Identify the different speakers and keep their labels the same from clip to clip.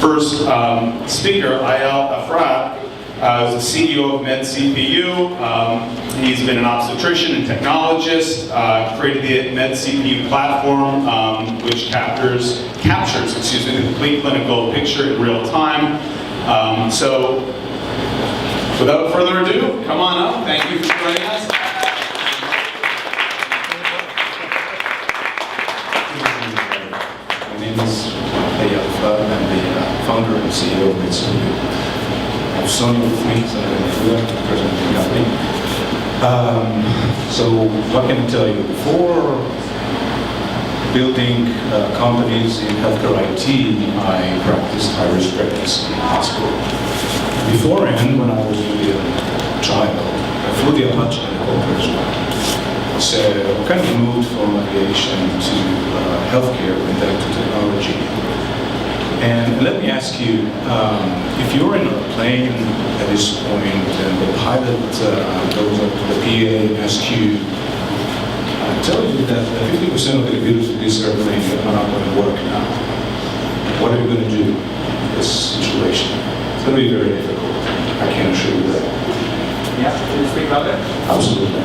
Speaker 1: first speaker, Eyal Ephrat, is the CEO of MedCPU. He's been an obstetrician and technologist, created the MedCPU platform, which captures the complete clinical picture in real time. So, without further ado, come on up. Thank you for joining us.
Speaker 2: My name is Dr.Eyal Ephrat. I'm the founder and CEO of MedCPU. I have Sonia with me, Sonia, president of the company. So what can I tell you? Before building companies in healthcare IT, I practiced high-risk pregnancy in hospital. Beforehand, when I was really a child, I flew the Apache helicopter as well. So I kind of moved from aviation to healthcare and then to technology. And let me ask you, if you're in a plane at this point and the pilot goes up to the PA and asks you, tells you that 50% of the computers in this airplane are not going to work now, what are you going to do in this situation? It's going to be very difficult. I can assure you that.
Speaker 1: Yeah, can you speak about that?
Speaker 2: Absolutely.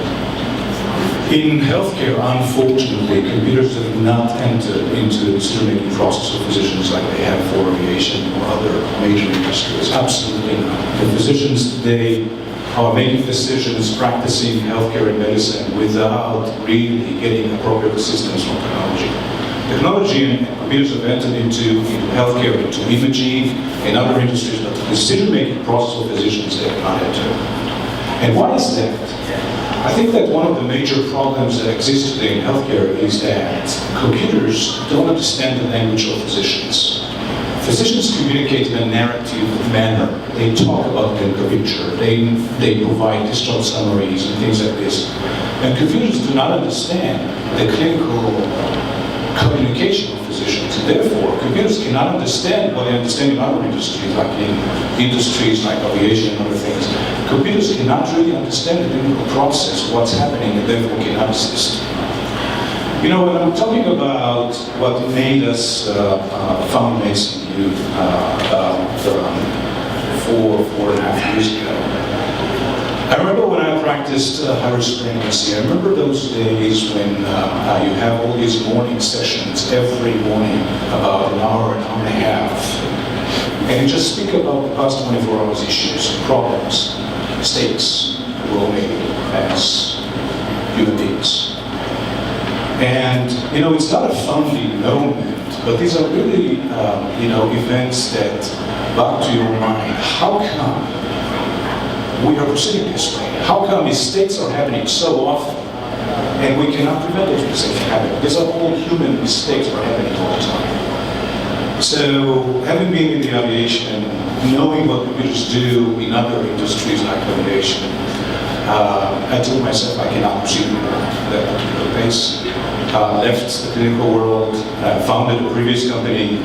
Speaker 2: In healthcare, unfortunately, computers have not entered into the decision-making process of physicians like they have for aviation or other major industries. Absolutely not. The physicians today are making decisions, practicing healthcare and medicine without really getting appropriate assistance from technology. Technology and computers have entered into healthcare, into imaging, and other industries, but the decision-making process of physicians they have not entered. And why is that? I think that one of the major problems that exists today in healthcare is that computers don't understand the language of physicians. Physicians communicate in a narrative manner. They talk about the clinical picture. They provide discharge summaries and things like this. And computers do not understand the clinical communication of physicians. Therefore, computers cannot understand what they understand in other industries, like in industries like aviation and other things. Computers cannot really understand the clinical process, what's happening, and therefore cannot assist. You know, when I'm talking about what made us found MedCPU about 4.5 years ago, I remember when I practiced high-risk pregnancy. I remember those days when you have all these morning sessions every morning, about an hour and a half, and you just speak about the past 24 hours issues, problems, mistakes we all made as human beings. And you know, it's not a founding moment, but these are really events that back to your mind. How come we are proceeding this way? How come mistakes are happening so often and we cannot prevent those mistakes from happening? These are all human mistakes that are happening all the time. So, having been in the aviation, knowing what computers do in other industries like aviation, I told myself I cannot proceed at that particular pace. Left the clinical world, founded a previous company,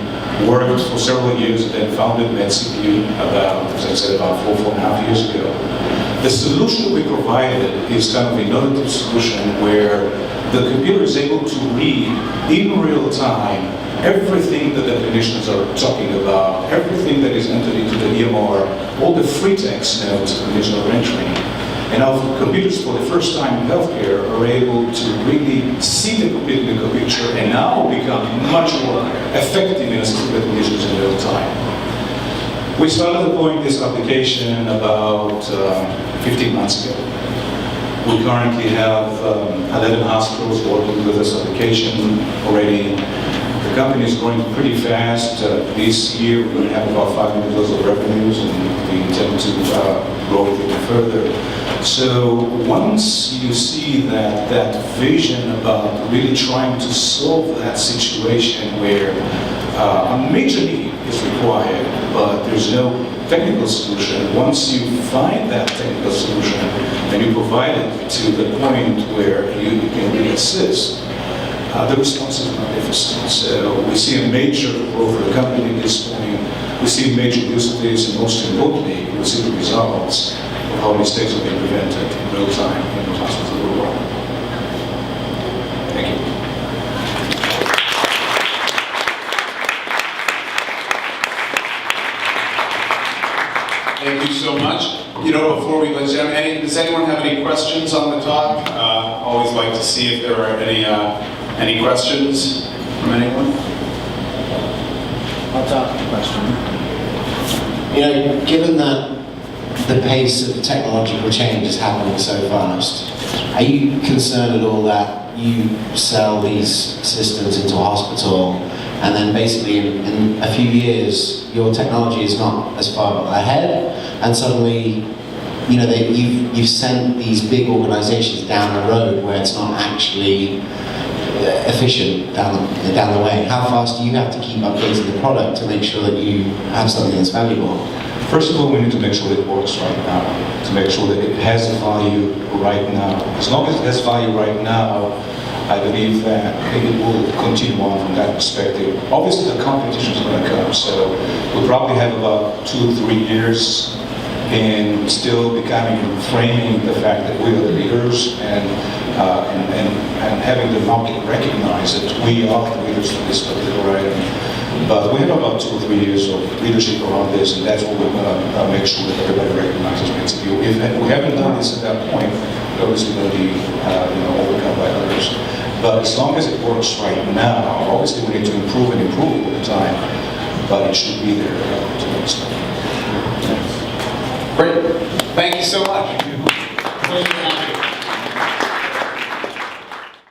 Speaker 2: worked for several years, and then founded MedCPU about, as I said, about 4.5 years ago. The solution we provided is kind of an innovative solution where the computer is able to read in real time everything that the clinicians are talking about, everything that is entered into the EMR, all the free text notes the clinicians are entering. And our computers, for the first time in healthcare, are able to really see the complete clinical picture and now become much more effective in assisting the clinicians in real time. We started deploying this application about 15 months ago. We currently have 11 hospitals working with this application already. The company is growing pretty fast. This year, we're going to have about $5 million of revenues, and we intend to grow it even further. So once you see that vision about really trying to solve that situation where a major need is required, but there's no technical solution, once you find that technical solution and you provide it to the point where you can really assist, the response is magnificent. So we see a major growth of the company at this point. We see major use of this, and most importantly, we see the results of how mistakes have been prevented in real time in the hospitals of the world. Thank you.
Speaker 1: Thank you so much. You know, before we let you, does anyone have any questions on the talk? Always like to see if there are any questions from anyone.
Speaker 3: I'll ask a question. You know, given that the pace of technological change is happening so fast, are you concerned at all that you sell these systems into a hospital and then basically in a few years your technology is not as far ahead and suddenly you know, you've sent these big organizations down a road where it's not actually efficient down the way? How fast do you have to keep updating the product to make sure that you have something that's valuable?
Speaker 2: First of all, we need to make sure that it works right now, to make sure that it has value right now. As long as it has value right now, I believe that it will continue on from that perspective. Obviously, the competition is going to come, so we'll probably have about 2 or 3 years in still becoming, framing the fact that we are the leaders and having the market recognize that we are the leaders for this particular item. But we have about 2 or 3 years of leadership around this, and that's what we're going to make sure that everybody recognizes MedCPU. If we haven't done this at that point, we're obviously going to be overcome by others. But as long as it works right now, obviously we need to improve and improve all the time, but it should be there to an extent.
Speaker 1: Great. Thank you so much.